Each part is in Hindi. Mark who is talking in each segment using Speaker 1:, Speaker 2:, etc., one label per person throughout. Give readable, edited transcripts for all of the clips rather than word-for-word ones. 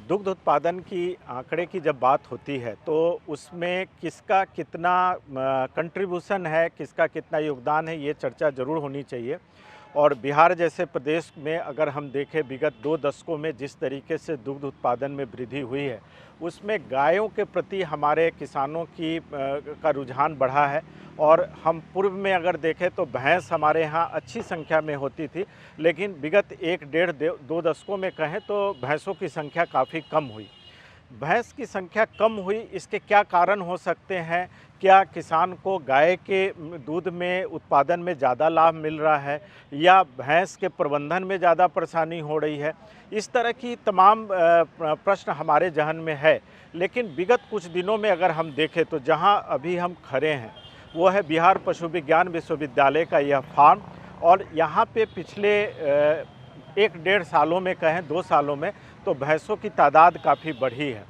Speaker 1: दुग्ध उत्पादन की आंकड़े की जब बात होती है तो उसमें किसका कितना कंट्रीब्यूशन है, किसका कितना योगदान है, ये चर्चा ज़रूर होनी चाहिए। और बिहार जैसे प्रदेश में अगर हम देखें विगत 2 दशकों में जिस तरीके से दुग्ध उत्पादन में वृद्धि हुई है, उसमें गायों के प्रति हमारे किसानों का रुझान बढ़ा है। और हम पूर्व में अगर देखें तो भैंस हमारे यहाँ अच्छी संख्या में होती थी, लेकिन विगत 1 डेढ़ 2 दशकों में कहें तो भैंसों की संख्या काफ़ी कम हुई। भैंस की संख्या कम हुई, इसके क्या कारण हो सकते हैं? क्या किसान को गाय के दूध में उत्पादन में ज़्यादा लाभ मिल रहा है, या भैंस के प्रबंधन में ज़्यादा परेशानी हो रही है? इस तरह की तमाम प्रश्न हमारे ज़हन में है। लेकिन विगत कुछ दिनों में अगर हम देखें तो जहां अभी हम खड़े हैं वो है बिहार पशु विज्ञान विश्वविद्यालय का यह फार्म। और यहाँ पे पिछले 1 डेढ़ सालों में कहें 2 सालों में तो भैंसों की तादाद काफ़ी बढ़ी है।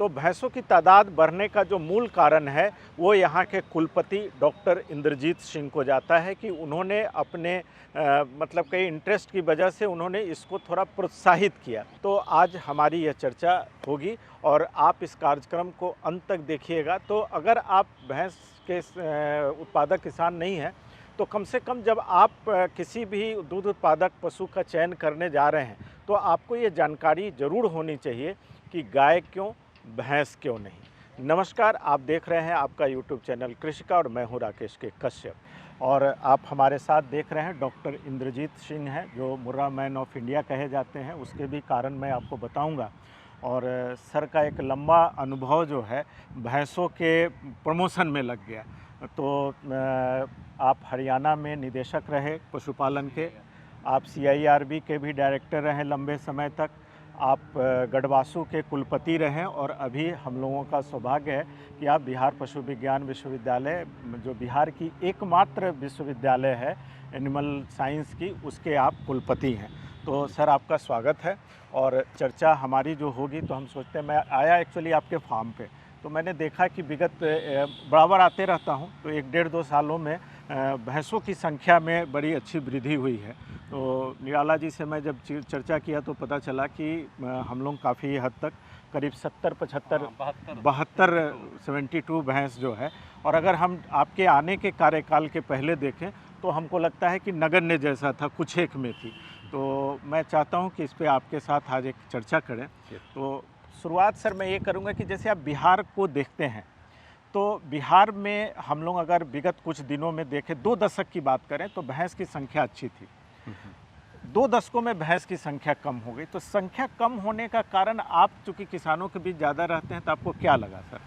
Speaker 1: तो भैंसों की तादाद बढ़ने का जो मूल कारण है वो यहाँ के कुलपति डॉक्टर इंद्रजीत सिंह को जाता है कि उन्होंने अपने मतलब कई इंटरेस्ट की वजह से उन्होंने इसको थोड़ा प्रोत्साहित किया। तो आज हमारी यह चर्चा होगी और आप इस कार्यक्रम को अंत तक देखिएगा। तो अगर आप भैंस के उत्पादक किसान नहीं हैं तो कम से कम जब आप किसी भी दूध उत्पादक पशु का चयन करने जा रहे हैं तो आपको ये जानकारी ज़रूर होनी चाहिए कि गाय क्यों, भैंस क्यों नहीं। नमस्कार, आप देख रहे हैं आपका YouTube चैनल कृषि का और मैं हूं राकेश के कश्यप। और आप हमारे साथ देख रहे हैं डॉक्टर इंद्रजीत सिंह हैं जो मुर्रा मैन ऑफ इंडिया कहे जाते हैं। उसके भी कारण मैं आपको बताऊंगा। और सर का एक लंबा अनुभव जो है भैंसों के प्रमोशन में लग गया। तो आप हरियाणा में निदेशक रहे पशुपालन के, आप CIRB के भी डायरेक्टर रहे लंबे समय तक, आप गढ़वासु के कुलपति रहे और अभी हम लोगों का सौभाग्य है कि आप बिहार पशु विज्ञान विश्वविद्यालय, जो बिहार की एकमात्र विश्वविद्यालय है एनिमल साइंस की, उसके आप कुलपति हैं। तो सर आपका स्वागत है। और चर्चा हमारी जो होगी तो हम सोचते हैं, मैं आया एक्चुअली आपके फार्म पे तो मैंने देखा कि विगत बराबर आते रहता हूँ तो 1 डेढ़ 2 सालों में भैंसों की संख्या में बड़ी अच्छी वृद्धि हुई है। तो निराला जी से मैं जब चर्चा किया तो पता चला कि हम लोग काफ़ी हद तक करीब 72 72 भैंस जो है। और अगर हम आपके आने के कार्यकाल के पहले देखें तो हमको लगता है कि नगण्य जैसा था, कुछ एक में थी। तो मैं चाहता हूं कि इस पे आपके साथ आज एक चर्चा करें। तो शुरुआत सर मैं ये करूंगा कि जैसे आप बिहार को देखते हैं तो बिहार में हम लोग अगर विगत कुछ दिनों में देखें, 2 दशक की बात करें तो भैंस की संख्या अच्छी थी। 2 दशकों में भैंस की संख्या कम हो गई। तो संख्या कम होने का कारण, आप चूँकि किसानों के बीच ज़्यादा रहते हैं तो आपको क्या लगा सर?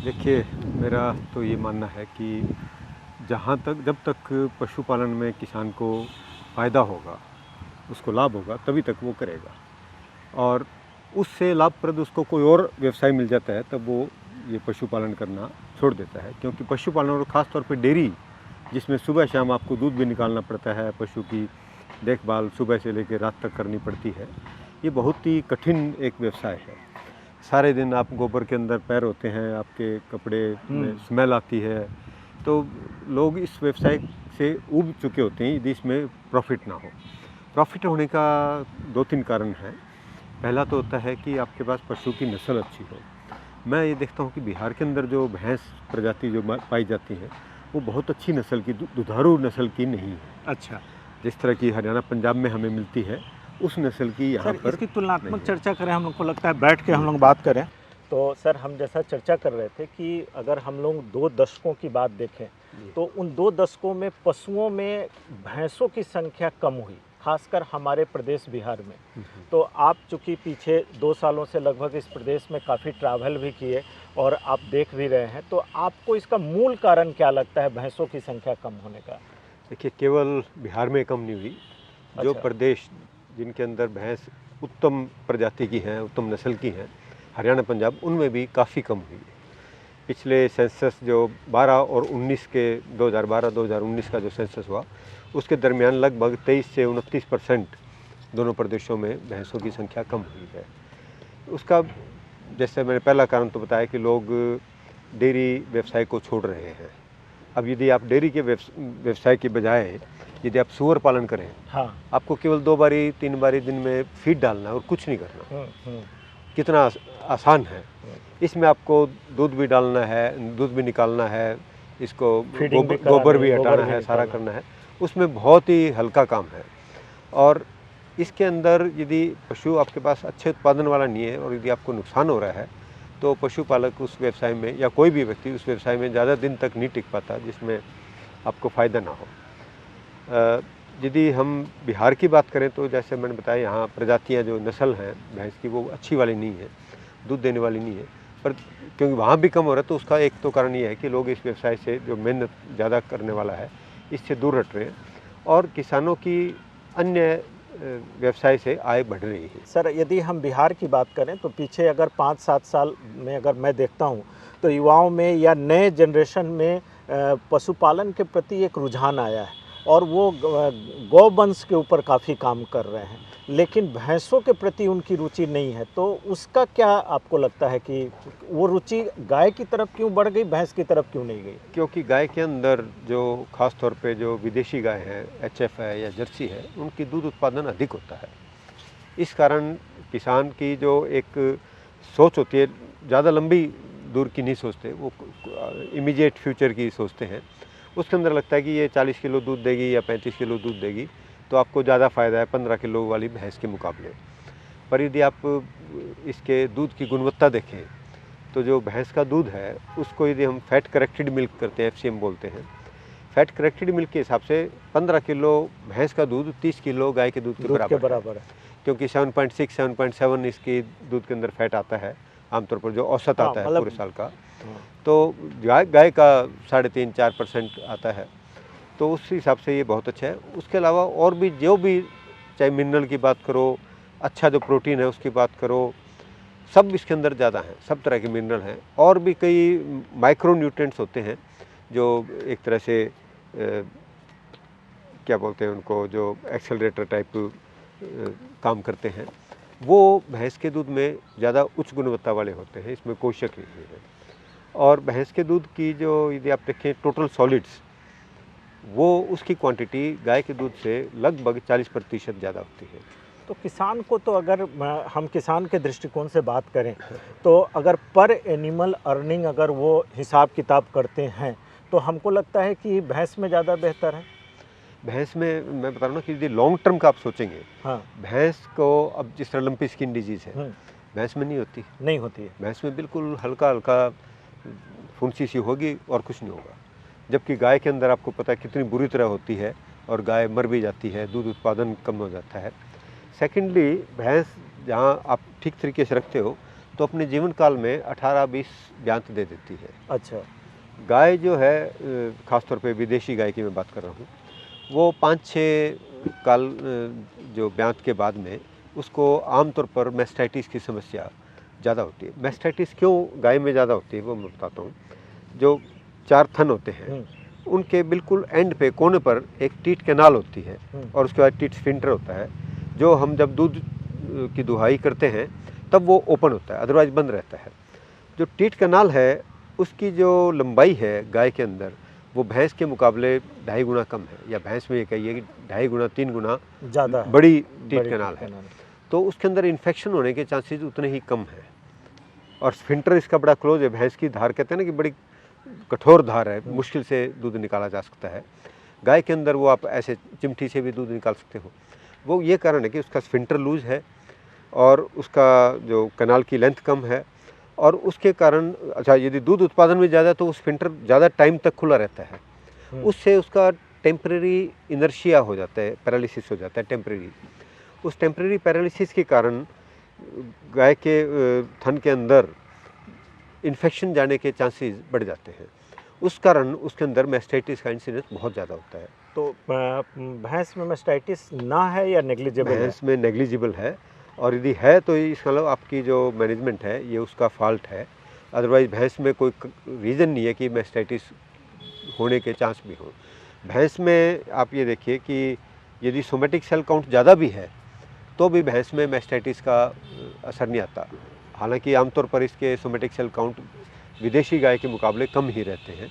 Speaker 2: देखिए, मेरा तो ये मानना है कि जब तक पशुपालन में किसान को फ़ायदा होगा, उसको लाभ होगा, तभी तक वो करेगा। और उससे लाभप्रद उसको कोई और व्यवसाय मिल जाता है तब वो ये पशुपालन करना छोड़ देता है। क्योंकि पशुपालन, और ख़ास तौर पे डेयरी, जिसमें सुबह शाम आपको दूध भी निकालना पड़ता है, पशु की देखभाल सुबह से लेकर रात तक करनी पड़ती है, ये बहुत ही कठिन एक व्यवसाय है। सारे दिन आप गोबर के अंदर पैर होते हैं, आपके कपड़े में स्मेल आती है। तो लोग इस व्यवसाय से ऊब चुके होते हैं यदि इसमें प्रॉफिट ना हो। प्रॉफिट होने का 2-3 कारण हैं। पहला तो होता है कि आपके पास पशु की नस्ल अच्छी हो। मैं ये देखता हूँ कि बिहार के अंदर जो भैंस प्रजाति जो पाई जाती है वो बहुत अच्छी नस्ल की, दुधारू नस्ल की नहीं है।
Speaker 1: अच्छा।
Speaker 2: जिस तरह की हरियाणा पंजाब में हमें मिलती है उस नस्ल की यहाँ पर।
Speaker 1: इसकी तुलनात्मक चर्चा करें, हम लोग को लगता है बैठ के हम लोग बात करें तो सर हम जैसा चर्चा कर रहे थे कि अगर हम लोग 2 दशकों की बात देखें तो उन 2 दशकों में पशुओं में भैंसों की संख्या कम हुई, खासकर हमारे प्रदेश बिहार में। तो आप चूँकि पीछे 2 सालों से लगभग इस प्रदेश में काफ़ी ट्रैवल भी किए और आप देख भी रहे हैं, तो आपको इसका मूल कारण क्या लगता है भैंसों की संख्या कम होने का?
Speaker 2: देखिए, केवल बिहार में कम नहीं हुई। जो प्रदेश जिनके अंदर भैंस उत्तम प्रजाति की हैं, उत्तम नस्ल की हैं, हरियाणा पंजाब, उनमें भी काफ़ी कम हुई। पिछले सेंसस जो 12 और 19 के 2012-2019 का जो सेंसस हुआ उसके दरमियान लगभग 23 से 29% दोनों प्रदेशों में भैंसों की संख्या कम हुई है। उसका, जैसे मैंने पहला कारण तो बताया कि लोग डेयरी व्यवसाय को छोड़ रहे हैं। अब यदि आप डेयरी के व्यवसाय के बजाय यदि आप सूअर पालन करें,
Speaker 1: हाँ,
Speaker 2: आपको केवल 2 बारी 3 बारी दिन में फीड डालना है और कुछ नहीं करना। कितना आसान है। इसमें आपको दूध भी डालना है, दूध भी निकालना है, इसको गोबर भी हटाना है, सारा करना है, उसमें बहुत ही हल्का काम है। और इसके अंदर यदि पशु आपके पास अच्छे उत्पादन वाला नहीं है और यदि आपको नुकसान हो रहा है तो पशुपालक उस व्यवसाय में या कोई भी व्यक्ति उस व्यवसाय में ज़्यादा दिन तक नहीं टिक पाता जिसमें आपको फ़ायदा ना हो। यदि हम बिहार की बात करें तो जैसे मैंने बताया, यहाँ प्रजातियाँ जो नस्ल हैं भैंस की वो अच्छी वाली नहीं है, दूध देने वाली नहीं है, पर क्योंकि वहाँ भी कम हो रहा है तो उसका एक तो कारण ये है कि लोग इस व्यवसाय से, जो मेहनत ज़्यादा करने वाला है, इससे दूर हट रहे हैं और किसानों की अन्य व्यवसाय से आय बढ़ रही है।
Speaker 1: सर, यदि हम बिहार की बात करें तो पीछे अगर 5-7 साल में अगर मैं देखता हूं तो युवाओं में या नए जनरेशन में पशुपालन के प्रति एक रुझान आया है और वो गौवंश के ऊपर काफ़ी काम कर रहे हैं, लेकिन भैंसों के प्रति उनकी रुचि नहीं है। तो उसका क्या आपको लगता है कि वो रुचि गाय की तरफ क्यों बढ़ गई, भैंस की तरफ क्यों नहीं गई?
Speaker 2: क्योंकि गाय के अंदर जो ख़ास तौर पे जो विदेशी गाय है, एचएफ है या जर्सी है, उनकी दूध उत्पादन अधिक होता है। इस कारण किसान की जो एक सोच होती है, ज़्यादा लंबी दूर की नहीं सोचते, वो इमीडिएट फ्यूचर की सोचते हैं। उसके अंदर लगता है कि ये 40 किलो दूध देगी या 35 किलो दूध देगी तो आपको ज़्यादा फ़ायदा है 15 किलो वाली भैंस के मुकाबले। पर यदि आप इसके दूध की गुणवत्ता देखें तो जो भैंस का दूध है उसको यदि हम फैट करेक्टेड मिल्क करते हैं, एफसीएम बोलते हैं, फैट करेक्टेड मिल्क के हिसाब से 15 किलो भैंस का दूध 30 किलो गाय के दूध के बराबर है। क्योंकि 7.6 7.7 इसकी दूध के अंदर फैट आता है आमतौर पर, जो औसत आता है पूरे साल का। तो गाय का 3.5-4% आता है, तो उस हिसाब से ये बहुत अच्छा है। उसके अलावा और भी जो भी, चाहे मिनरल की बात करो, अच्छा जो प्रोटीन है उसकी बात करो, सब इसके अंदर ज़्यादा हैं, सब तरह के मिनरल हैं। और भी कई माइक्रो न्यूट्रिएंट्स होते हैं जो एक तरह से क्या बोलते हैं उनको, जो एक्सेलरेटर टाइप काम करते हैं, वो भैंस के दूध में ज़्यादा उच्च गुणवत्ता वाले होते हैं, इसमें कोई शक नहीं है। और भैंस के दूध की जो यदि आप देखें टोटल सॉलिड्स, वो उसकी क्वांटिटी गाय के दूध से लगभग 40% ज़्यादा होती है।
Speaker 1: तो किसान को, तो अगर हम किसान के दृष्टिकोण से बात करें तो अगर पर एनिमल अर्निंग अगर वो हिसाब किताब करते हैं तो हमको लगता है कि भैंस में ज़्यादा बेहतर है।
Speaker 2: भैंस में मैं बता रहा हूँ कि यदि लॉन्ग टर्म का आप सोचेंगे,
Speaker 1: हाँ,
Speaker 2: भैंस को, अब जिस तरह लंपी स्किन डिजीज़ है, भैंस में नहीं होती है। भैंस में बिल्कुल हल्का हल्का फुंसी सी होगी और कुछ नहीं होगा। जबकि गाय के अंदर आपको पता है कितनी बुरी तरह होती है और गाय मर भी जाती है, दूध उत्पादन कम हो जाता है। सेकेंडली, भैंस जहाँ आप ठीक तरीके से रखते हो तो अपने जीवन काल में 18-20 ब्यांत दे देती है।
Speaker 1: अच्छा।
Speaker 2: गाय जो है, ख़ासतौर पे विदेशी गाय की मैं बात कर रहा हूँ, वो 5-6 काल जो ब्यांत के बाद में उसको आमतौर पर मैस्टाइटिस की समस्या ज़्यादा होती है। मैस्टाइटिस क्यों गाय में ज़्यादा होती है वो मैं बताता हूँ। जो 4 थन होते हैं उनके बिल्कुल एंड पे, कोने पर एक टीट कैनाल होती है और उसके बाद टीट स्फिंक्टर होता है, जो हम जब दूध की दुहाई करते हैं तब वो ओपन होता है, अदरवाइज बंद रहता है। जो टीट कैनाल है उसकी जो लंबाई है गाय के अंदर, वो भैंस के मुकाबले 2.5 गुना कम है, या भैंस में ये कहिए कि 2.5 गुना 3 गुना ज़्यादा बड़ी टीट कैनाल है। तो उसके अंदर इन्फेक्शन होने के चांसेस उतने ही कम हैं। और स्फिंक्टर इसका बड़ा क्लोज है। भैंस की धार कहते हैं ना कि बड़ी कठोर धार है, मुश्किल से दूध निकाला जा सकता है। गाय के अंदर वो आप ऐसे चिमटी से भी दूध निकाल सकते हो। वो ये कारण है कि उसका स्फिंक्टर लूज है और उसका जो कैनाल की लेंथ कम है, और उसके कारण, अच्छा, यदि दूध उत्पादन में ज़्यादा तो स्फिंक्टर ज़्यादा टाइम तक खुला रहता है, उससे उसका टेम्परेरी इनर्शिया हो जाता है, पैरालिसिस हो जाता है टेम्परेरी। उस टेम्परेरी पैरालिसिस के कारण गाय के थन के अंदर इन्फेक्शन जाने के चांसेस बढ़ जाते हैं। उस कारण उसके अंदर मैस्टाइटिस का इंसिडेंस बहुत ज़्यादा होता है।
Speaker 1: तो भैंस में मैस्टाइटिस ना है या नेग्लिजिबल है?
Speaker 2: भैंस में नेग्लिजिबल है, और यदि है तो इसका मतलब आपकी जो मैनेजमेंट है ये उसका फॉल्ट है। अदरवाइज़ भैंस में कोई रीज़न नहीं है कि मैस्टाइटिस होने के चांस भी हो। भैंस में आप ये देखिए कि यदि सोमेटिक सेल काउंट ज़्यादा भी है तो भी भैंस में मैस्टाइटिस का असर नहीं आता। हालांकि आमतौर पर इसके सोमेटिक सेल काउंट विदेशी गाय के मुकाबले कम ही रहते हैं,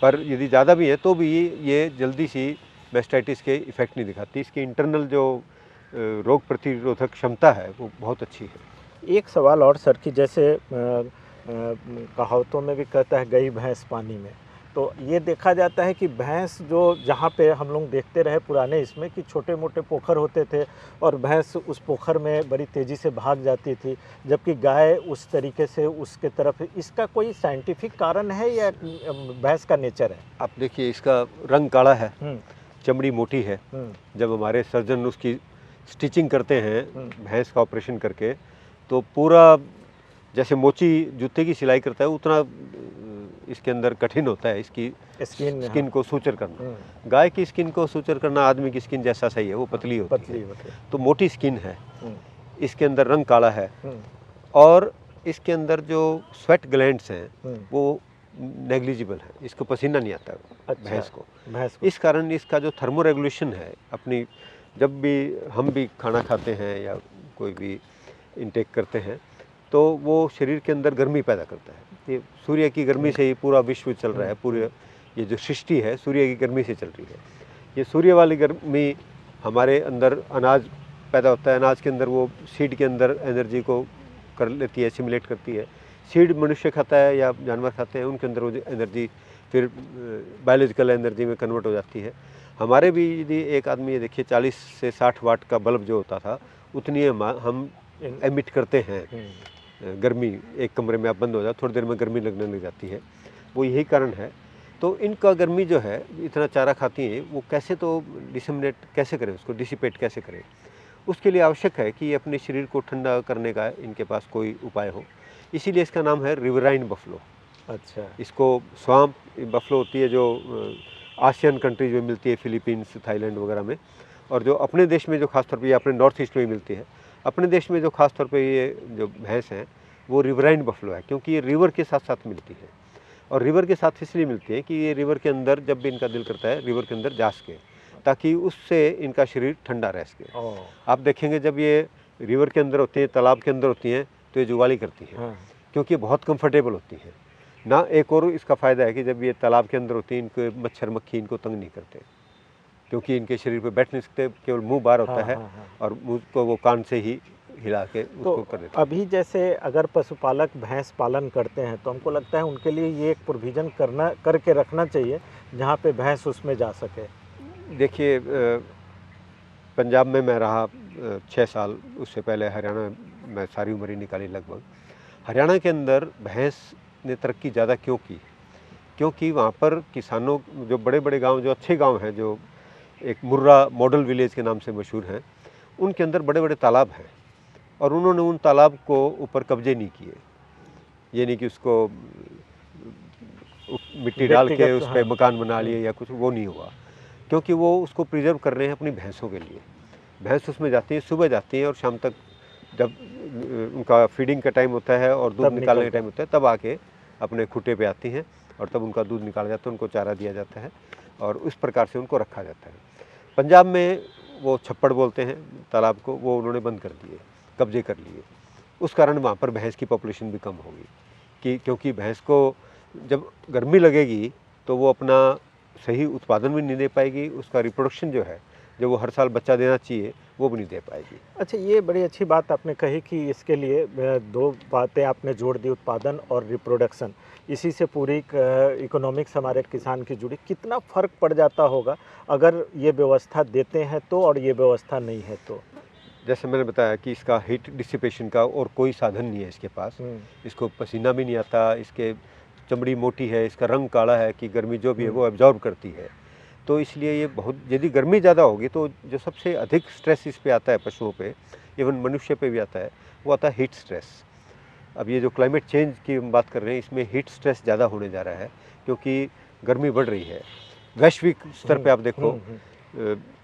Speaker 2: पर यदि ज़्यादा भी है तो भी ये जल्दी सी मैस्टाइटिस के इफ़ेक्ट नहीं दिखाती। इसकी इंटरनल जो रोग प्रतिरोधक क्षमता है वो बहुत अच्छी है।
Speaker 1: एक सवाल और सर कि जैसे कहावतों में भी कहता है गई भैंस पानी में, तो ये देखा जाता है कि भैंस जो जहाँ पे हम लोग देखते रहे पुराने इसमें कि छोटे मोटे पोखर होते थे और भैंस उस पोखर में बड़ी तेज़ी से भाग जाती थी, जबकि गाय उस तरीके से उसके तरफ, इसका कोई साइंटिफिक कारण है या भैंस का नेचर है?
Speaker 2: आप देखिए, इसका रंग काला है,
Speaker 1: हम्म,
Speaker 2: चमड़ी मोटी है। जब हमारे सर्जन उसकी स्टिचिंग करते हैं भैंस का ऑपरेशन करके, तो पूरा जैसे मोची जूते की सिलाई करता है उतना इसके अंदर कठिन होता है इसकी स्किन को सूचर करना। गाय की स्किन को सूचर करना आदमी की स्किन जैसा सही है, वो पतली होती है। तो मोटी स्किन है, इसके अंदर रंग काला है, और इसके अंदर जो स्वेट ग्लैंड्स हैं वो नेग्लिजिबल है, इसको पसीना नहीं आता। अच्छा, भैंस को इस कारण इसका जो थर्मो रेगुलेशन है, अपनी जब भी हम भी खाना खाते हैं या कोई भी इंटेक करते हैं तो वो शरीर के अंदर गर्मी पैदा करता है। ये सूर्य की गर्मी से ही पूरा विश्व चल रहा है, पूरे ये जो सृष्टि है सूर्य की गर्मी से चल रही है। ये सूर्य वाली गर्मी हमारे अंदर अनाज पैदा होता है, अनाज के अंदर वो सीड के अंदर एनर्जी को कर लेती है, सिमुलेट करती है। सीड मनुष्य खाता है या जानवर खाते हैं, उनके अंदर वो एनर्जी फिर बायोलॉजिकल एनर्जी में कन्वर्ट हो जाती है। हमारे भी यदि एक आदमी, ये देखिए 40 से 60 वाट का बल्ब जो होता था उतनी हम एमिट करते हैं गर्मी। एक कमरे में आप बंद हो जाओ, थोड़ी देर में गर्मी लगने लग जाती है, वो यही कारण है। तो इनका गर्मी जो है, इतना चारा खाती हैं, वो कैसे तो डिसमिनेट कैसे करें, उसको डिसिपेट कैसे करें, उसके लिए आवश्यक है कि अपने शरीर को ठंडा करने का इनके पास कोई उपाय हो। इसीलिए इसका नाम है रिवराइन बफलो। अच्छा, इसको स्वाम्प बफलो होती है जो आसियान कंट्रीज में मिलती है, फिलीपींस, थाईलैंड वगैरह में, और जो अपने देश में जो खासतौर पे अपने नॉर्थ ईस्ट में मिलती है। अपने देश में जो खासतौर पे ये जो भैंस हैं वो रिवराइन बफलो है, क्योंकि ये रिवर के साथ साथ मिलती है। और रिवर के साथ इसलिए मिलती है कि ये रिवर के अंदर जब भी इनका दिल करता है रिवर के अंदर जा सके, ताकि उससे इनका शरीर ठंडा रह सके। आप देखेंगे जब ये रिवर के अंदर होती हैं, तालाब के अंदर होती हैं, तो ये जुगाली करती हैं, क्योंकि बहुत कंफर्टेबल होती हैं ना। एक और इसका फ़ायदा है कि जब ये तालाब के अंदर होती हैं, इनको मच्छर मक्खी इनको तंग नहीं करते, क्योंकि इनके शरीर पे बैठ नहीं सकते, केवल मुंह बाहर होता है। और मुंह को वो कान से ही हिला के उसको कर देते हैं।
Speaker 1: अभी जैसे अगर पशुपालक भैंस पालन करते हैं तो हमको लगता है उनके लिए ये एक प्रोविज़न करके रखना चाहिए जहाँ पे भैंस उसमें जा सके।
Speaker 2: देखिए, पंजाब में मैं रहा 6 साल, उससे पहले हरियाणा में सारी उम्र ही निकाली लगभग। हरियाणा के अंदर भैंस ने तरक्की ज़्यादा क्यों की? क्योंकि वहाँ पर किसानों, जो बड़े बड़े गांव, जो अच्छे गांव हैं, जो एक मुर्रा मॉडल विलेज के नाम से मशहूर हैं, उनके अंदर बड़े बड़े तालाब हैं, और उन्होंने उन तालाब को ऊपर कब्जे नहीं किए। ये नहीं कि उसको मिट्टी डाल के उस पर मकान बना लिए या कुछ, वो नहीं हुआ, क्योंकि वो उसको प्रिजर्व कर रहे हैं अपनी भैंसों के लिए। भैंस उसमें जाती हैं, सुबह जाती हैं और शाम तक, जब उनका फीडिंग का टाइम होता है और दूध निकालने का टाइम होता है, तब आके अपने खूटे पे आती हैं और तब उनका दूध निकाला जाता है, उनको चारा दिया जाता है और उस प्रकार से उनको रखा जाता है। पंजाब में वो छप्पड़ बोलते हैं तालाब को, वो उन्होंने बंद कर दिए, कब्जे कर लिए। उस कारण वहाँ पर भैंस की पॉपुलेशन भी कम होगी, क्योंकि भैंस को जब गर्मी लगेगी तो वो अपना सही उत्पादन भी नहीं दे पाएगी, उसका रिप्रोडक्शन जो है, जो वो हर साल बच्चा देना चाहिए, वो भी नहीं दे पाएगी।
Speaker 1: अच्छा, ये बड़ी अच्छी बात आपने कही कि इसके लिए 2 बातें आपने जोड़ दी, उत्पादन और रिप्रोडक्शन। इसी से पूरी इकोनॉमिक्स हमारे किसान की जुड़ी। कितना फ़र्क पड़ जाता होगा अगर ये व्यवस्था देते हैं तो, और ये व्यवस्था नहीं है तो?
Speaker 2: जैसे मैंने बताया कि इसका हीट डिसिपेशन का और कोई साधन नहीं है इसके पास, इसको पसीना भी नहीं आता, इसके चमड़ी मोटी है, इसका रंग काला है कि गर्मी जो भी है वो एब्जॉर्ब करती है। तो इसलिए ये बहुत, यदि गर्मी ज़्यादा होगी तो जो सबसे अधिक स्ट्रेस इस पे आता है, पशुओं पे, इवन मनुष्य पे भी आता है, वो आता है हीट स्ट्रेस। अब ये जो क्लाइमेट चेंज की हम बात कर रहे हैं, इसमें हीट स्ट्रेस ज़्यादा होने जा रहा है, क्योंकि गर्मी बढ़ रही है। वैश्विक स्तर पे आप देखो,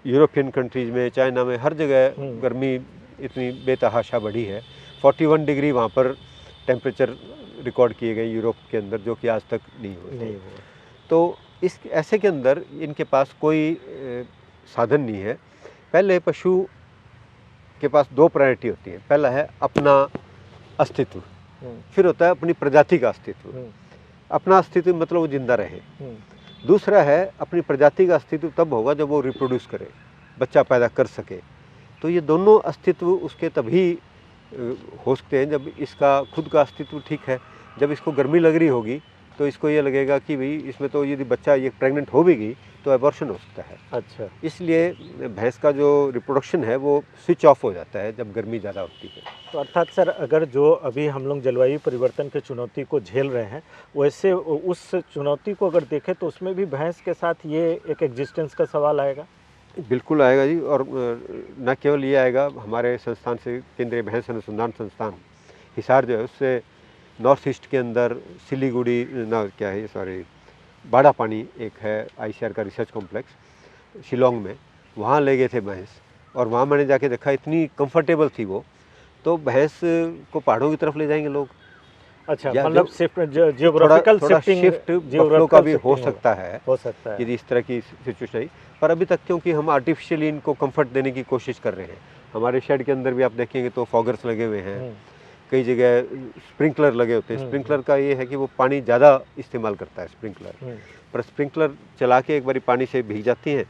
Speaker 2: यूरोपियन कंट्रीज़ में, चाइना में, हर जगह गर्मी इतनी बेतहाशा बढ़ी है। 41 डिग्री वहाँ पर टेम्परेचर रिकॉर्ड किए गए यूरोप के अंदर, जो कि आज तक नहीं हुए। तो इस ऐसे के अंदर इनके पास कोई साधन नहीं है। पहले पशु के पास 2 प्रायोरिटी होती है। पहला है अपना अस्तित्व, फिर होता है अपनी प्रजाति का अस्तित्व। अपना अस्तित्व मतलब वो जिंदा रहे। दूसरा है अपनी प्रजाति का अस्तित्व तब होगा जब वो रिप्रोड्यूस करे, बच्चा पैदा कर सके। तो ये दोनों अस्तित्व उसके तभी हो सकते हैं जब इसका खुद का अस्तित्व ठीक है। जब इसको गर्मी लग रही होगी तो इसको ये लगेगा कि भाई इसमें तो यदि बच्चा ये प्रेग्नेंट हो भी गई तो एबॉर्शन हो सकता है।
Speaker 1: अच्छा,
Speaker 2: इसलिए भैंस का जो रिप्रोडक्शन है वो स्विच ऑफ हो जाता है जब गर्मी ज़्यादा होती है।
Speaker 1: तो अर्थात सर, अगर जो अभी हम लोग जलवायु परिवर्तन की चुनौती को झेल रहे हैं, वैसे उस चुनौती को अगर देखें तो उसमें भी भैंस के साथ ये एक एग्जिस्टेंस का सवाल आएगा।
Speaker 2: बिल्कुल आएगा जी। और न केवल ये आएगा, हमारे संस्थान से केंद्रीय भैंस अनुसंधान संस्थान हिसार जो है उससे नॉर्थ ईस्ट के अंदर सिलीगुड़ी बाड़ा पानी एक है आईसीआर का रिसर्च कॉम्प्लेक्स शिलोंग में, वहाँ ले गए थे भैंस। और वहाँ मैंने जाके देखा इतनी कंफर्टेबल थी वो, तो भैंस को पहाड़ों की तरफ ले जाएंगे लोग।
Speaker 1: अच्छा,
Speaker 2: या
Speaker 1: मतलब जियोग्राफिकल
Speaker 2: शिफ्ट बफलो का भी हो सकता है
Speaker 1: है।
Speaker 2: यदि इस तरह की सिचुएशन आई। पर अभी तक क्योंकि हम आर्टिफिशियली इनको कंफर्ट देने की कोशिश कर रहे हैं। हमारे शेड के अंदर भी आप देखेंगे तो फॉगर्स लगे हुए हैं, कई जगह स्प्रिंकलर लगे होते हैं। स्प्रिंकलर का ये है कि वो पानी ज़्यादा इस्तेमाल करता है स्प्रिंकलर, पर स्प्रिंकलर चला के एक बार पानी से भीग जाती हैं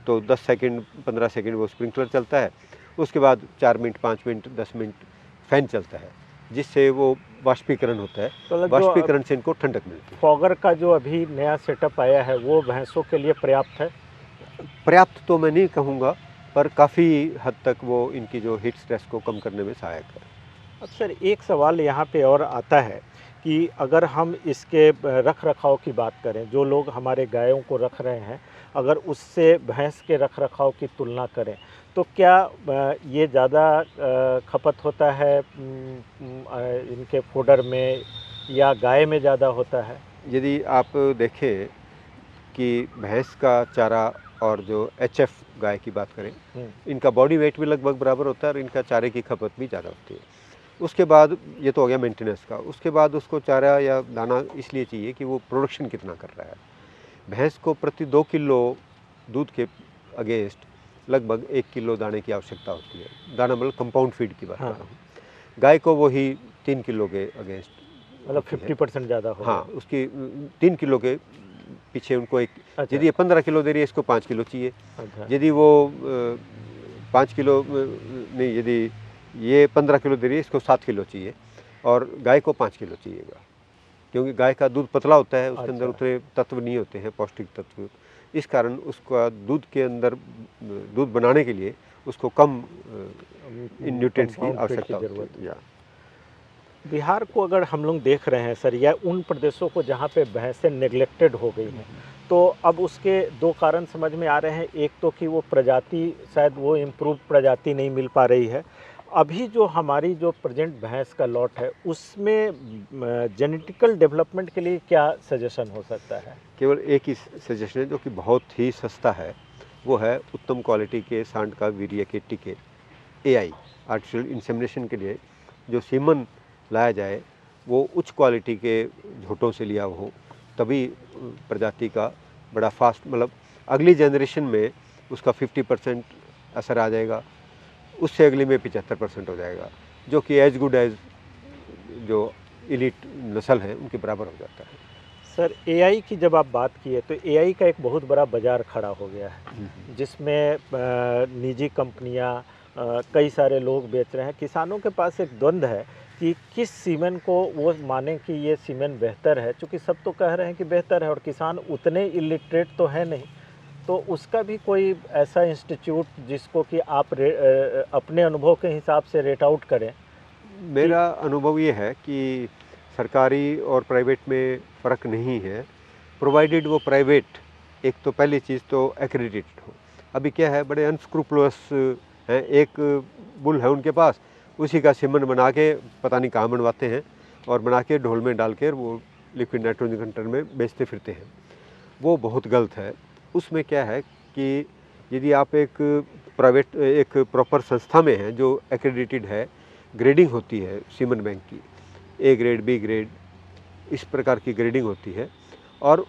Speaker 2: तो 10 सेकंड 15 सेकंड वो स्प्रिंकलर चलता है, उसके बाद 4 मिनट 5 मिनट 10 मिनट फैन चलता है, जिससे वो वाष्पीकरण होता है।
Speaker 1: तो
Speaker 2: वाष्पीकरण से इनको ठंडक मिलती है।
Speaker 1: फॉगर का जो अभी नया सेटअप आया है वो भैंसों के लिए पर्याप्त है?
Speaker 2: पर्याप्त तो मैं नहीं कहूँगा, पर काफ़ी हद तक वो इनकी जो हीट स्ट्रेस को कम करने में सहायक है।
Speaker 1: अब सर, एक सवाल यहाँ पे और आता है कि अगर हम इसके रख रखाव की बात करें, जो लोग हमारे गायों को रख रहे हैं, अगर उससे भैंस के रख रखाव की तुलना करें तो क्या ये ज़्यादा खपत होता है इनके फोडर में, या गाय में ज़्यादा होता है?
Speaker 2: यदि आप देखें कि भैंस का चारा और जो एचएफ गाय की बात करें, इनका बॉडी वेट भी लगभग बराबर होता है और इनका चारे की खपत भी ज़्यादा होती है। उसके बाद ये तो हो गया मेंटेनेंस का। उसके बाद उसको चारा या दाना इसलिए चाहिए कि वो प्रोडक्शन कितना कर रहा है। भैंस को प्रति 2 किलो दूध के अगेंस्ट लगभग 1 किलो दाने की आवश्यकता होती है। दाना मतलब कंपाउंड फीड की बात कर रहा हूँ। गाय को वही 3 किलो के अगेंस्ट,
Speaker 1: मतलब 50% ज़्यादा हो।
Speaker 2: हाँ, उसकी 3 किलो के पीछे उनको एक,
Speaker 1: अच्छा।
Speaker 2: यदि ये 15 किलो दे रही है इसको 5 किलो चाहिए।
Speaker 1: अच्छा।
Speaker 2: यदि वो 5 किलो नहीं, यदि ये 15 किलो दे रही है इसको 7 किलो चाहिए, और गाय को 5 किलो चाहिएगा, क्योंकि गाय का दूध पतला होता है, उसके अंदर उतने तत्व नहीं होते हैं, पौष्टिक तत्व। इस कारण उसका दूध के अंदर दूध बनाने के लिए उसको कम इन न्यूट्रिएंट्स की आवश्यकता होती है।
Speaker 1: बिहार को अगर हम लोग देख रहे हैं सर, या उन प्रदेशों को जहाँ पे भैंसें नेग्लेक्टेड हो गई हैं, तो अब उसके 2 कारण समझ में आ रहे हैं। एक तो कि वो प्रजाति, शायद वो इम्प्रूव प्रजाति नहीं मिल पा रही है। अभी जो हमारी जो प्रेजेंट भैंस का लॉट है उसमें जेनेटिकल डेवलपमेंट के लिए क्या सजेशन हो सकता है?
Speaker 2: केवल एक ही सजेशन है जो कि बहुत ही सस्ता है, वो है उत्तम क्वालिटी के सांड का वीर्य के टीके, AI आर्टिफिशियल इंसेमिनेशन के लिए जो सीमन लाया जाए वो उच्च क्वालिटी के झोटों से लिया हो, तभी प्रजाति का बड़ा फास्ट, मतलब अगली जनरेशन में उसका 50% असर आ जाएगा, उससे अगली में 75% हो जाएगा, जो कि एज गुड एज जो इलीट नस्ल है उनके बराबर हो जाता है।
Speaker 1: सर, AI की जब आप बात किए तो AI का एक बहुत बड़ा बाज़ार खड़ा हो गया है, जिसमें निजी कंपनियां, कई सारे लोग बेच रहे हैं। किसानों के पास एक द्वंद्व है कि किस सीमेंट को वो माने कि ये सीमेंट बेहतर है, क्योंकि सब तो कह रहे हैं कि बेहतर है और किसान उतने इलिटरेट तो है नहीं। तो उसका भी कोई ऐसा इंस्टीट्यूट जिसको कि आप अपने अनुभव के हिसाब से रेट आउट करें?
Speaker 2: मेरा अनुभव ये है कि सरकारी और प्राइवेट में फ़र्क नहीं है, प्रोवाइडेड वो प्राइवेट, एक तो पहली चीज़ तो एक्रेडिटेड हो। अभी क्या है, बड़े अनस्क्रूपलस हैं, एक बुल है उनके पास, उसी का सीमेंट बना के पता नहीं कहाँ बनवाते हैं और बना के ढोल में डाल कर वो लिक्विड नाइट्रोजन कंटेनर में बेचते फिरते हैं। वो बहुत गलत है। उसमें क्या है कि यदि आप एक प्रॉपर संस्था में हैं जो एक्रेडिटेड है, ग्रेडिंग होती है सीमेंट बैंक की, A ग्रेड, B ग्रेड, इस प्रकार की ग्रेडिंग होती है, और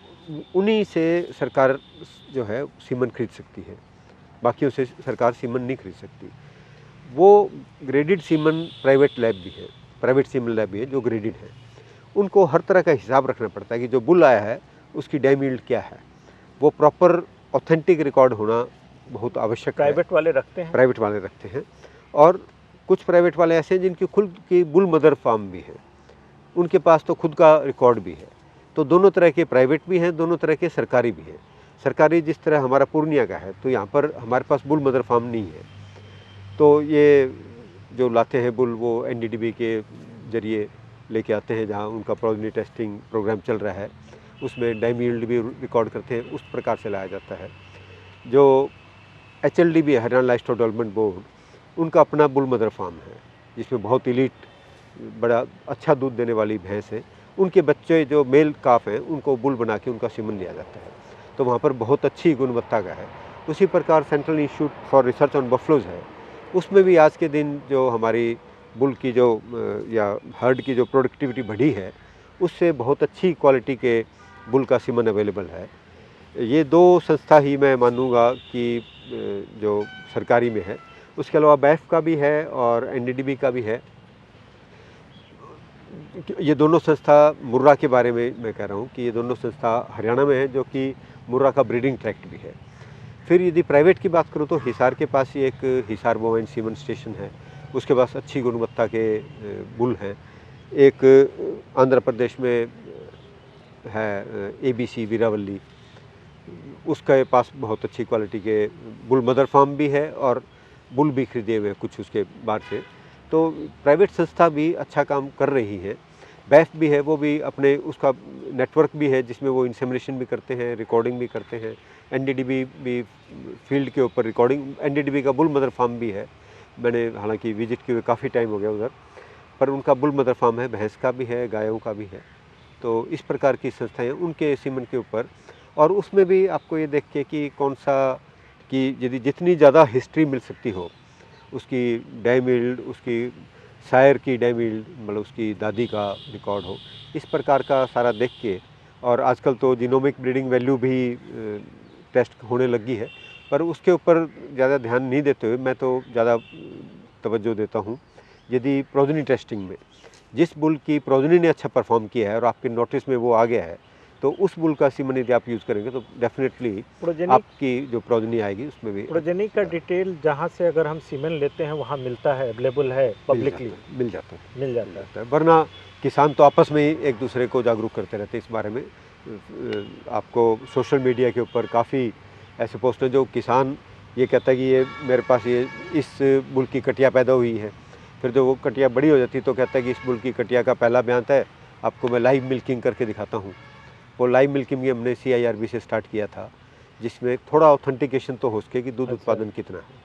Speaker 2: उन्हीं से सरकार जो है सीमेंट खरीद सकती है, बाकियों से सरकार सीमेंट नहीं खरीद सकती। वो ग्रेडेड सीमेंट प्राइवेट लैब भी है, प्राइवेट सीमेंट लैब भी है जो ग्रेडेड है, उनको हर तरह का हिसाब रखना पड़ता है कि जो बुल आया है उसकी डैम यील्ड क्या है, वो प्रॉपर ऑथेंटिक रिकॉर्ड होना बहुत आवश्यक है।
Speaker 1: प्राइवेट वाले रखते हैं?
Speaker 2: प्राइवेट वाले रखते हैं, और कुछ प्राइवेट वाले ऐसे हैं जिनकी खुद की बुल मदर फार्म भी है, उनके पास तो खुद का रिकॉर्ड भी है। तो दोनों तरह के प्राइवेट भी हैं, दोनों तरह के सरकारी भी हैं। सरकारी जिस तरह हमारा पूर्णिया का है, तो यहाँ पर हमारे पास बुल मदर फार्म नहीं है, तो ये जो लाते हैं बुल वो एनडीडीबी के जरिए लेके आते हैं, जहाँ उनका प्रोजनी टेस्टिंग प्रोग्राम चल रहा है, उसमें डाई यील्ड भी रिकॉर्ड करते हैं, उस प्रकार से लाया जाता है। जो HLDB Haryana livestock development board, उनका अपना बुल मदर फार्म है, जिसमें बहुत इलीट बड़ा अच्छा दूध देने वाली भैंस है। उनके बच्चे जो मेल काफ हैं उनको बुल बना के उनका सीमन लिया जाता है, तो वहाँ पर बहुत अच्छी गुणवत्ता का है। उसी प्रकार central institute for research on buffaloes है, उसमें भी आज के दिन जो हमारी बुल की जो या हर्ड की जो प्रोडक्टिविटी बढ़ी है, उससे बहुत अच्छी क्वालिटी के बुल का सीमन अवेलेबल है। ये दो संस्था ही मैं मानूँगा कि जो सरकारी में है, उसके अलावा बैफ का भी है और एनडीडीबी का भी है। ये दोनों संस्था, मुर्रा के बारे में मैं कह रहा हूँ कि ये दोनों संस्था हरियाणा में है, जो कि मुर्रा का ब्रीडिंग ट्रैक्ट भी है। फिर यदि प्राइवेट की बात करूँ तो हिसार के पास ही एक हिसार बोवाइन सीमन स्टेशन है, उसके पास अच्छी गुणवत्ता के बुल हैं। एक आंध्र प्रदेश में है ABC वीरावली, उसके पास बहुत अच्छी क्वालिटी के बुल मदर फार्म भी है और बुल भी खरीदे हुए कुछ उसके बाहर से। तो प्राइवेट संस्था भी अच्छा काम कर रही है। बैफ भी है, वो भी अपने उसका नेटवर्क भी है जिसमें वो इंसेमिनेशन भी करते हैं, रिकॉर्डिंग भी करते हैं। एनडीडीबी भी फील्ड के ऊपर रिकॉर्डिंग, एनडीडीबी का बुल मदर फार्म भी है, मैंने हालांकि विजिट किए हुए काफ़ी टाइम हो गया उधर, पर उनका बुल मदर फार्म है, भैंस का भी है, गायों का भी है। तो इस प्रकार की संस्थाएँ उनके सीमन के ऊपर, और उसमें भी आपको ये देख के कि कौन सा, कि यदि जितनी ज़्यादा हिस्ट्री मिल सकती हो, उसकी डाई यील्ड, उसकी शायर की डाई यील्ड, मतलब उसकी दादी का रिकॉर्ड हो, इस प्रकार का सारा देख के। और आजकल तो जीनोमिक ब्रीडिंग वैल्यू भी टेस्ट होने लगी है, पर उसके ऊपर ज़्यादा ध्यान नहीं देते हुए मैं तो ज़्यादा तवज्जो देता हूँ यदि प्रोजनी टेस्टिंग में जिस बुल की प्रोजनी ने अच्छा परफॉर्म किया है और आपके नोटिस में वो आ गया है, तो उस बुल का सीमन यदि आप यूज़ करेंगे तो डेफिनेटली आपकी जो प्रोजनी आएगी उसमें भी
Speaker 1: प्रोजनी का डिटेल जहाँ से अगर हम सीमन लेते हैं वहाँ मिलता है, अवेलेबल है पब्लिकली,
Speaker 2: मिल जाता है। वरना किसान तो आपस में ही एक दूसरे को जागरूक करते रहते हैं इस बारे में। आपको सोशल मीडिया के ऊपर काफ़ी ऐसे पोस्ट हैं जो किसान ये कहता है कि ये मेरे पास ये इस बुल की कटिया पैदा हुई है, फिर जो वो कटिया बड़ी हो जाती है तो कहता है कि इस बुल की कटिया का पहला बयान है, आपको मैं लाइव मिल्किंग करके दिखाता हूँ। वो लाइव मिल्किंग भी हमने CIRB से स्टार्ट किया था, जिसमें थोड़ा ऑथेंटिकेशन तो हो सके कि दूध उत्पादन कितना है।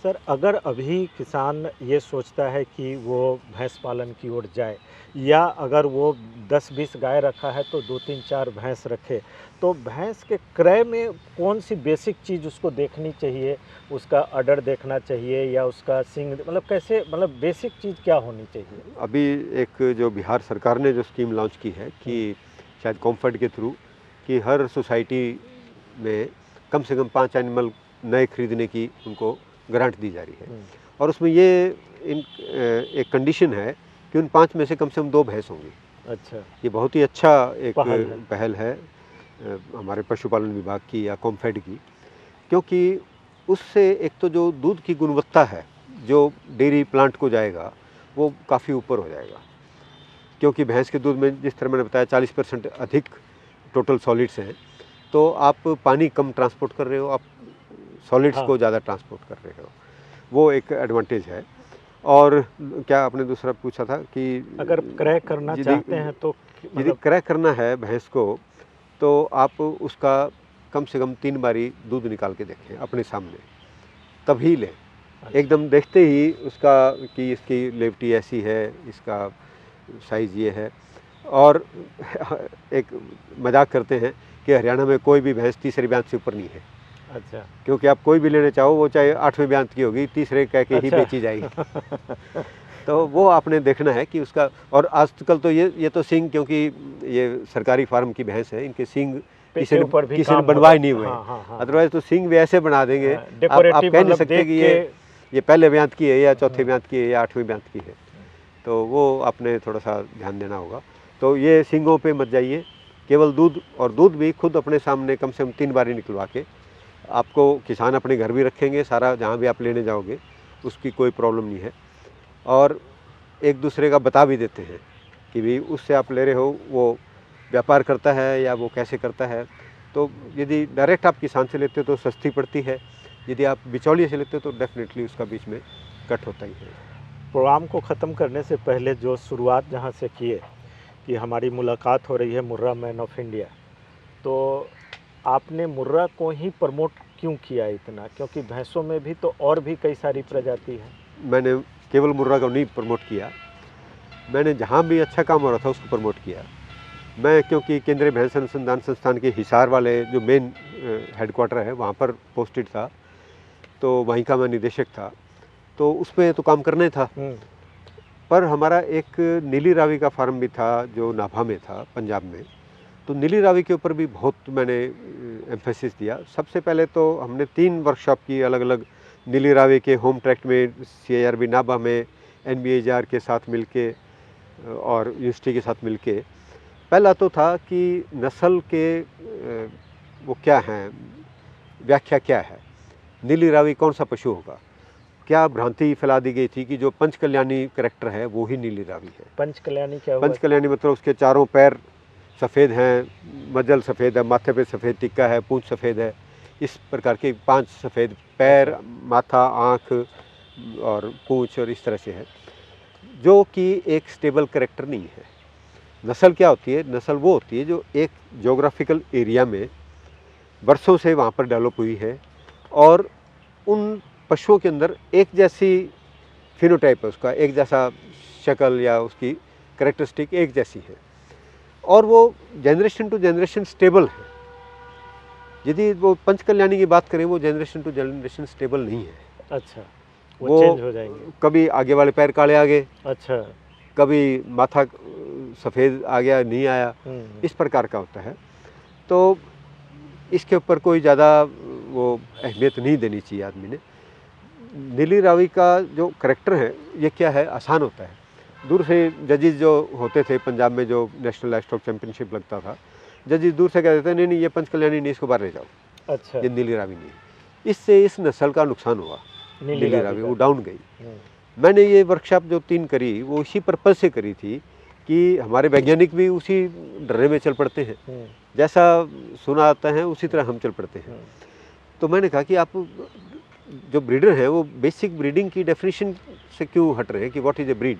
Speaker 1: सर, अगर अभी किसान ये सोचता है कि वो भैंस पालन की ओर जाए, या अगर वो 10-20 गाय रखा है तो 2-3-4 भैंस रखे, तो भैंस के क्रय में कौन सी बेसिक चीज़ उसको देखनी चाहिए? उसका अडर देखना चाहिए या उसका सींग, मतलब कैसे, मतलब बेसिक चीज़ क्या होनी चाहिए?
Speaker 2: अभी एक जो बिहार सरकार ने जो स्कीम लॉन्च की है कि शायद कॉम्फर्ट के थ्रू, कि हर सोसाइटी में कम से कम 5 एनिमल नए खरीदने की उनको ग्रांट दी जा रही है, और उसमें ये एक कंडीशन है कि उन 5 में से कम 2 भैंस होंगी।
Speaker 1: अच्छा,
Speaker 2: ये बहुत ही अच्छा एक पहल है हमारे पशुपालन विभाग की या कॉम्फेड की, क्योंकि उससे एक तो जो दूध की गुणवत्ता है जो डेयरी प्लांट को जाएगा वो काफ़ी ऊपर हो जाएगा, क्योंकि भैंस के दूध में जिस तरह मैंने बताया 40% अधिक टोटल सॉलिड्स हैं, तो आप पानी कम ट्रांसपोर्ट कर रहे हो, आप सॉलिड्स को ज़्यादा ट्रांसपोर्ट कर रहे हो, वो एक एडवांटेज है। और क्या आपने दूसरा पूछा था कि
Speaker 1: अगर क्रय करना चाहते हैं तो,
Speaker 2: यदि क्रय करना है भैंस को, तो आप उसका कम से कम 3 बारी दूध निकाल के देखें अपने सामने, तभी लें। अच्छा। एकदम देखते ही उसका कि इसकी लेवटी ऐसी है, इसका साइज़ ये है। और एक मजाक करते हैं कि हरियाणा में कोई भी भैंस तीसरे ब्यांत से ऊपर नहीं है।
Speaker 1: अच्छा,
Speaker 2: क्योंकि आप कोई भी लेने चाहो वो चाहे 8वें ब्यांत की होगी, तीसरे कह के ही बेची जाएगी। तो वो आपने देखना है कि उसका, और आजकल तो ये तो सींग, क्योंकि ये सरकारी फार्म की भैंस है, इनके सींग किसी ने बनवाए नहीं हुए, अदरवाइज तो सींग भी ऐसे बना देंगे आप कह नहीं सकते कि ये पहले ब्यांत की है या चौथे ब्यांत की है या 8वें ब्यांत की है। तो वो आपने थोड़ा सा ध्यान देना होगा। तो ये सींगों पे मत जाइए, केवल दूध, और दूध भी खुद अपने सामने कम से कम 3 बारी निकलवा के। आपको किसान अपने घर भी रखेंगे सारा, जहाँ भी आप लेने जाओगे उसकी कोई प्रॉब्लम नहीं है। और एक दूसरे का बता भी देते हैं कि भी उससे आप ले रहे हो वो व्यापार करता है या वो कैसे करता है। तो यदि डायरेक्ट आप किसान से लेते हो तो सस्ती पड़ती है, यदि आप बिचौलिए से लेते हो तो डेफिनेटली उसका बीच में कट होता ही है।
Speaker 1: प्रोग्राम को ख़त्म करने से पहले जो शुरुआत जहाँ से किए कि हमारी मुलाकात हो रही है मुर्रा मैन ऑफ इंडिया, तो आपने मुर्रा को ही प्रमोट क्यों किया इतना? क्योंकि भैंसों में भी तो और भी कई सारी प्रजाति है।
Speaker 2: मैंने केवल मुर्रा को नहीं प्रमोट किया, मैंने जहाँ भी अच्छा काम हो रहा था उसको प्रमोट किया। मैं क्योंकि केंद्रीय भैंस अनुसंधान संस्थान के हिसार वाले जो मेन हेडक्वार्टर है वहाँ पर पोस्टेड था, तो वहीं का मैं निदेशक था, तो उसमें तो काम करना ही था। पर हमारा एक नीली रावी का फार्म भी था जो नाभा में था, पंजाब में। तो नीली रावी के ऊपर भी बहुत मैंने एम्फेसिस दिया। सबसे पहले तो हमने 3 वर्कशॉप की अलग अलग नीली रावी के होम ट्रैक्ट में, CIRB नाभा में, NBAJR के साथ मिलके और यूनिवर्सिटी के साथ मिलके। पहला तो था कि नस्ल के वो क्या हैं, व्याख्या क्या है, नीली रावी कौन सा पशु होगा। क्या भ्रांति फैला दी गई थी कि जो पंचकल्याणी करैक्टर है वो ही नीली रावी है।
Speaker 1: पंचकल्याणी क्या हुआ?
Speaker 2: पंचकल्याणी मतलब उसके चारों पैर सफ़ेद हैं, मजल सफ़ेद है, माथे पे सफ़ेद टिक्का है, पूंछ सफ़ेद है, इस प्रकार के 5 सफ़ेद पैर, माथा, आँख और पूंछ और इस तरह से है, जो कि एक स्टेबल करैक्टर नहीं है। नस्ल क्या होती है? नस्ल वो होती है जो एक जोग्राफिकल एरिया में वर्षों से वहाँ पर डेवलप हुई है और उन पशुओं के अंदर एक जैसी फिनोटाइप है, उसका एक जैसा शक्ल या उसकी कैरेक्टरिस्टिक एक जैसी है और वो जनरेशन टू जनरेशन स्टेबल है। यदि वो पंचकल्याणी की बात करें, वो जनरेशन टू जनरेशन स्टेबल नहीं है।
Speaker 1: अच्छा, वो चेंज हो जाएंगे।
Speaker 2: कभी आगे वाले पैर काले आ गए,
Speaker 1: अच्छा,
Speaker 2: कभी माथा सफ़ेद आ गया, नहीं आया, इस प्रकार का होता है। तो इसके ऊपर कोई ज़्यादा वो अहमियत नहीं देनी चाहिए आदमी ने। नीली रावी का जो करैक्टर है ये क्या है, आसान होता है। दूर से जजेस जो होते थे पंजाब में, जो नेशनल लाइव स्टॉक चैंपियनशिप लगता था, जजेस दूर से कह देते नहीं नहीं ये पंचकल्याणी नहीं, इसको बाहर ले जाओ।
Speaker 1: अच्छा,
Speaker 2: ये नीली रावी नहीं। इससे इस नस्ल का नुकसान हुआ, नीली रावी वो डाउन गई। मैंने ये वर्कशॉप जो 3 करी वो इसी पर्पज़ से करी थी कि हमारे वैज्ञानिक भी उसी डर्रे में चल पड़ते हैं, जैसा सुना आता है उसी तरह हम चल पड़ते हैं। तो मैंने कहा कि आप जो ब्रीडर हैं वो बेसिक ब्रीडिंग की डेफिनेशन से क्यों हट रहे हैं कि व्हाट इज़ ए ब्रीड,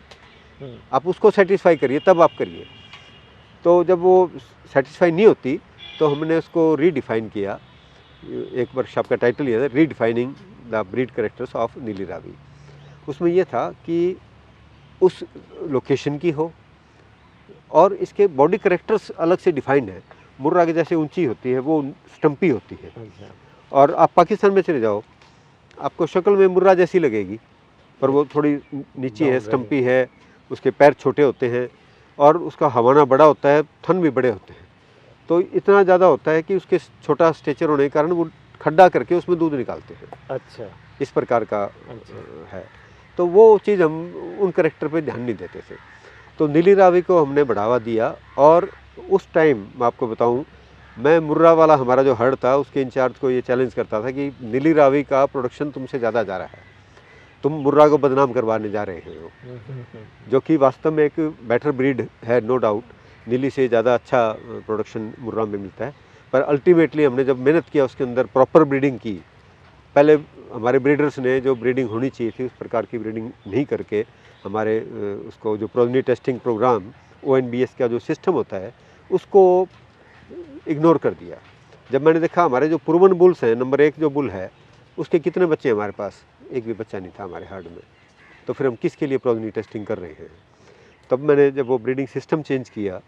Speaker 2: आप उसको सेटिस्फाई करिए तब आप करिए। तो जब वो सेटिस्फाई नहीं होती तो हमने उसको रीडिफाइन किया। एक वर्कशॉप का टाइटल ये था, redefining the breed characters of नीली रावी। उसमें यह था कि उस लोकेशन की हो और इसके बॉडी कैरेक्टर्स अलग से डिफाइंड है। मुर्रा के जैसे ऊंची होती है, वो स्टम्पी होती है। और आप पाकिस्तान में चले जाओ, आपको शक्ल में मुर्रा जैसी लगेगी, पर वो थोड़ी नीची है, स्टम्पी है, उसके पैर छोटे होते हैं और उसका हवाना बड़ा होता है, थन भी बड़े होते हैं। तो इतना ज़्यादा होता है कि उसके छोटा स्टेचर होने के कारण वो खड्डा करके उसमें दूध निकालते हैं। अच्छा, इस प्रकार का है। तो वो चीज़ हम उन कैरेक्टर पे ध्यान नहीं देते थे। तो नीली रावी को हमने बढ़ावा दिया और उस टाइम मैं आपको बताऊं, मैं मुर्रा वाला हमारा जो हर्ड था उसके इंचार्ज को ये चैलेंज करता था कि नीली रावी का प्रोडक्शन तुमसे ज़्यादा जा रहा है, तुम मुर्रा को बदनाम करवाने जा रहे हो, जो कि वास्तव में एक बेटर ब्रीड है, नो डाउट। नीली से ज़्यादा अच्छा प्रोडक्शन मुर्रा में मिलता है। पर अल्टीमेटली हमने जब मेहनत किया उसके अंदर प्रॉपर ब्रीडिंग की, पहले हमारे ब्रीडर्स ने जो ब्रीडिंग होनी चाहिए थी उस प्रकार की ब्रीडिंग नहीं करके हमारे उसको जो प्रोजनी टेस्टिंग प्रोग्राम ONBS का जो सिस्टम होता है उसको इग्नोर कर दिया। जब मैंने देखा हमारे जो प्रूवन बुल्स हैं, नंबर 1 जो बुल है उसके कितने बच्चे हैं, हमारे पास एक भी बच्चा नहीं था हमारे हार्ड में, तो फिर हम किसके लिए प्रोजनी टेस्टिंग कर रहे हैं। तब मैंने जब वो ब्रीडिंग सिस्टम चेंज किया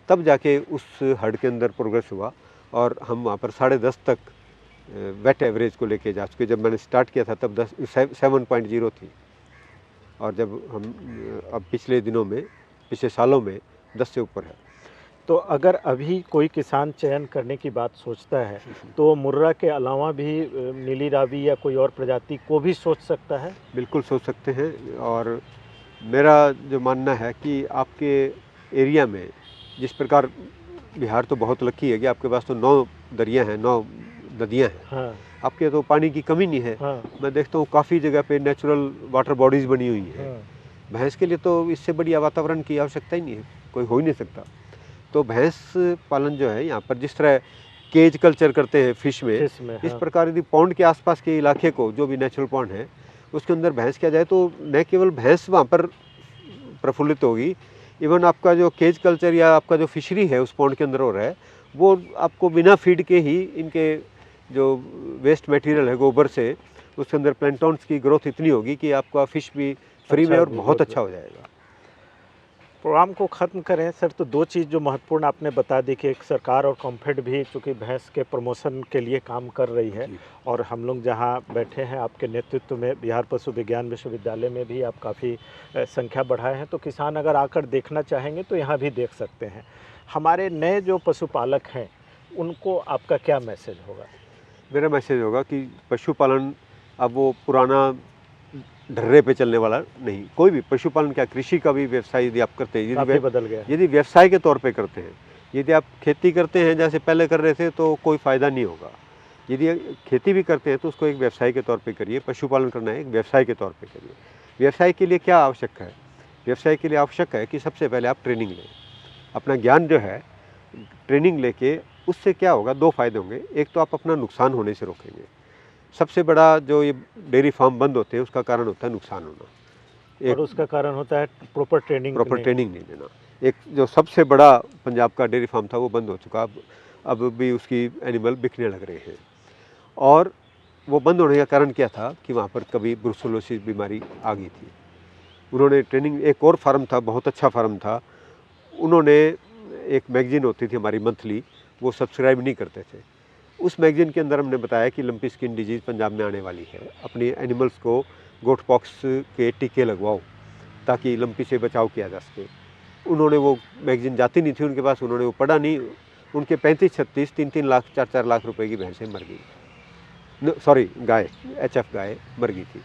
Speaker 2: तब जाके उस हर्ड के अंदर प्रोग्रेस हुआ और हम वहाँ पर 10.5 तक वेट एवरेज को लेके जा चुके। जब मैंने स्टार्ट किया था तब 7.0 थी और जब हम अब पिछले दिनों में, पिछले सालों में 10 से ऊपर है।
Speaker 1: तो अगर अभी कोई किसान चयन करने की बात सोचता है तो मुर्रा के अलावा भी नीली रावी या कोई और प्रजाति को भी सोच सकता है?
Speaker 2: बिल्कुल सोच सकते हैं। और मेरा जो मानना है कि आपके एरिया में, जिस प्रकार बिहार तो बहुत लकी है कि आपके पास तो 9 दरिया हैं, 9 नदियाँ हैं। हाँ। आपके तो पानी की कमी नहीं है। हाँ। मैं देखता हूँ काफ़ी जगह पे नेचुरल वाटर बॉडीज़ बनी हुई हैं। हाँ। भैंस के लिए तो इससे बढ़िया वातावरण की आवश्यकता ही नहीं है, कोई हो ही नहीं सकता। तो भैंस पालन जो है यहाँ पर जिस तरह केज कल्चर करते हैं फिश में, इस
Speaker 1: हाँ।
Speaker 2: प्रकार यदि पॉन्ड के आसपास के इलाके को, जो भी नेचुरल पॉन्ड है, उसके अंदर भैंस किया जाए तो न केवल भैंस वहाँ पर प्रफुल्लित होगी, इवन आपका जो केज कल्चर या आपका जो फिशरी है उस पॉन्ड के अंदर हो रहा है, वो आपको बिना फीड के ही इनके जो वेस्ट मटेरियल है गोबर से, उसके अंदर प्लैंटॉन्स की ग्रोथ इतनी होगी कि आपका फिश भी फ्री में और बहुत अच्छा हो जाएगा।
Speaker 1: प्रोग्राम को ख़त्म करें सर, तो दो चीज़ जो महत्वपूर्ण आपने बता दी कि एक सरकार और कॉम्फेड भी चूँकि भैंस के प्रमोशन के लिए काम कर रही है, और हम लोग जहाँ बैठे हैं आपके नेतृत्व में बिहार पशु विज्ञान विश्वविद्यालय में भी आप काफ़ी संख्या बढ़ाए हैं, तो किसान अगर आकर देखना चाहेंगे तो यहाँ भी देख सकते हैं। हमारे नए जो पशुपालक हैं उनको आपका क्या मैसेज होगा?
Speaker 2: मेरा मैसेज होगा कि पशुपालन अब वो पुराना ढर्रे पे चलने वाला नहीं। कोई भी पशुपालन, क्या कृषि का भी व्यवसाय यदि आप करते हैं,
Speaker 1: काफ़ी बदल गया।
Speaker 2: यदि व्यवसाय के तौर पे करते हैं, यदि आप खेती करते हैं जैसे पहले कर रहे थे तो कोई फ़ायदा नहीं होगा। यदि खेती भी करते हैं तो उसको एक व्यवसाय के तौर पे करिए। पशुपालन करना है एक व्यवसाय के तौर पे करिए। व्यवसाय के लिए क्या आवश्यक है? व्यवसाय के लिए आवश्यक है कि सबसे पहले आप ट्रेनिंग लें। अपना ज्ञान जो है ट्रेनिंग लेके, उससे क्या होगा, दो फायदे होंगे। एक तो आप अपना नुकसान होने से रोकेंगे। सबसे बड़ा जो ये डेयरी फार्म बंद होते हैं उसका कारण होता है नुकसान होना,
Speaker 1: और उसका कारण होता है प्रॉपर ट्रेनिंग
Speaker 2: नहीं देना। एक जो सबसे बड़ा पंजाब का डेयरी फार्म था वो बंद हो चुका, अब भी उसकी एनिमल बिकने लग रहे हैं। और वो बंद होने का कारण क्या था कि वहाँ पर कभी ब्रुसेलोसिस बीमारी आ गई थी। उन्होंने ट्रेनिंग, एक और फार्म था, बहुत अच्छा फार्म था, उन्होंने एक मैगजीन होती थी हमारी मंथली, वो सब्सक्राइब नहीं करते थे। उस मैगजीन के अंदर हमने बताया कि लंपी स्किन डिजीज़ पंजाब में आने वाली है, अपनी एनिमल्स को गोट पॉक्स के टीके लगवाओ ताकि लंपी से बचाव किया जा सके। उन्होंने वो मैगजीन जाती नहीं थी उनके पास, उन्होंने वो पढ़ा नहीं। उनके 35-36, 3-3 लाख 4-4 लाख रुपए की भैंसें मर गई, सॉरी गाय, HF गाय मर गई थी।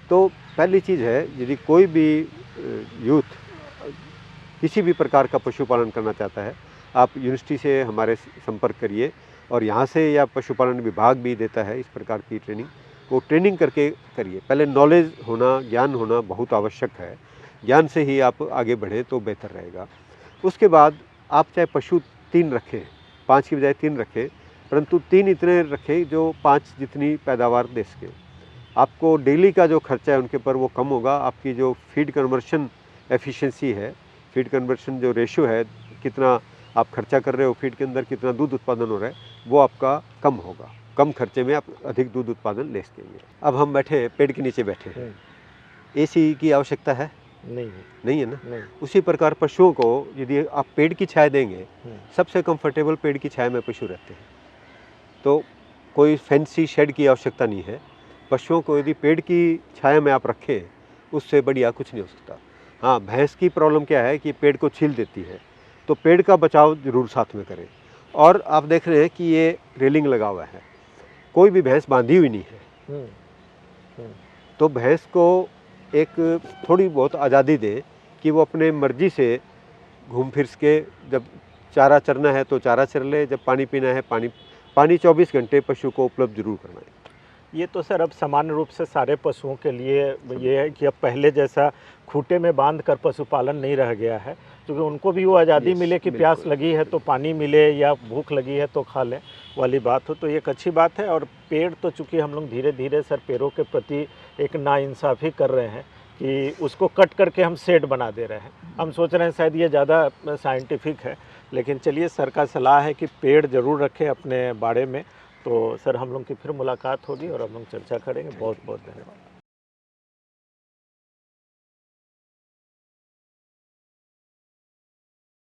Speaker 2: तो पहली चीज़ है, यदि कोई भी यूथ किसी भी प्रकार का पशुपालन करना चाहता है, आप यूनिवर्सिटी से हमारे संपर्क करिए, और यहाँ से या पशुपालन विभाग भी देता है इस प्रकार की ट्रेनिंग, वो ट्रेनिंग करके करिए। पहले नॉलेज होना, ज्ञान होना बहुत आवश्यक है। ज्ञान से ही आप आगे बढ़ें तो बेहतर रहेगा। उसके बाद आप चाहे पशु 3 रखें, 5 की बजाय 3 रखें, परंतु 3 इतने रखें जो 5 जितनी पैदावार दे सके। आपको डेली का जो खर्चा है उनके ऊपर वो कम होगा। आपकी जो फीड कन्वर्शन एफिशिएंसी है, फीड कन्वर्शन जो रेशियो है, कितना आप खर्चा कर रहे हो फीड के अंदर, कितना दूध उत्पादन हो रहा है, वो आपका कम होगा। कम खर्चे में आप अधिक दूध उत्पादन ले सकेंगे। अब हम बैठे हैं, पेड़ के नीचे बैठे हैं, AC की आवश्यकता है? नहीं है ना। नहीं। उसी प्रकार पशुओं को यदि आप पेड़ की छाया देंगे, सबसे कंफर्टेबल पेड़ की छाया में पशु रहते हैं, तो कोई फैंसी शेड की आवश्यकता नहीं है। पशुओं को यदि पेड़ की छाया में आप रखें, उससे बढ़िया कुछ नहीं हो सकता। हाँ, भैंस की प्रॉब्लम क्या है कि पेड़ को छील देती है, तो पेड़ का बचाव जरूर साथ में करें। और आप देख रहे हैं कि ये रेलिंग लगा हुआ है, कोई भी भैंस बांधी हुई नहीं है, तो भैंस को एक थोड़ी बहुत आज़ादी दें कि वो अपने मर्जी से घूम फिर सके। जब चारा चरना है तो चारा चर ले, जब पानी पीना है पानी 24 घंटे पशु को उपलब्ध जरूर करना है।
Speaker 1: ये तो सर अब सामान्य रूप से सारे पशुओं के लिए ये है कि अब पहले जैसा खूंटे में बांध कर पशुपालन नहीं रह गया है, क्योंकि उनको भी वो आज़ादी मिले कि प्यास लगी है तो पानी मिले या भूख लगी है तो खा लें वाली बात हो, तो ये एक अच्छी बात है। और पेड़ तो चूँकि हम लोग धीरे धीरे सर पेड़ों के प्रति एक नाइंसाफ़ी कर रहे हैं कि उसको कट करके हम शेड बना दे रहे हैं। हम सोच रहे हैं शायद ये ज़्यादा साइंटिफिक है, लेकिन चलिए सर का सलाह है कि पेड़ ज़रूर रखें अपने बाड़े में। तो सर हम लोग की फिर मुलाकात होगी और हम लोग चर्चा करेंगे। बहुत बहुत धन्यवाद।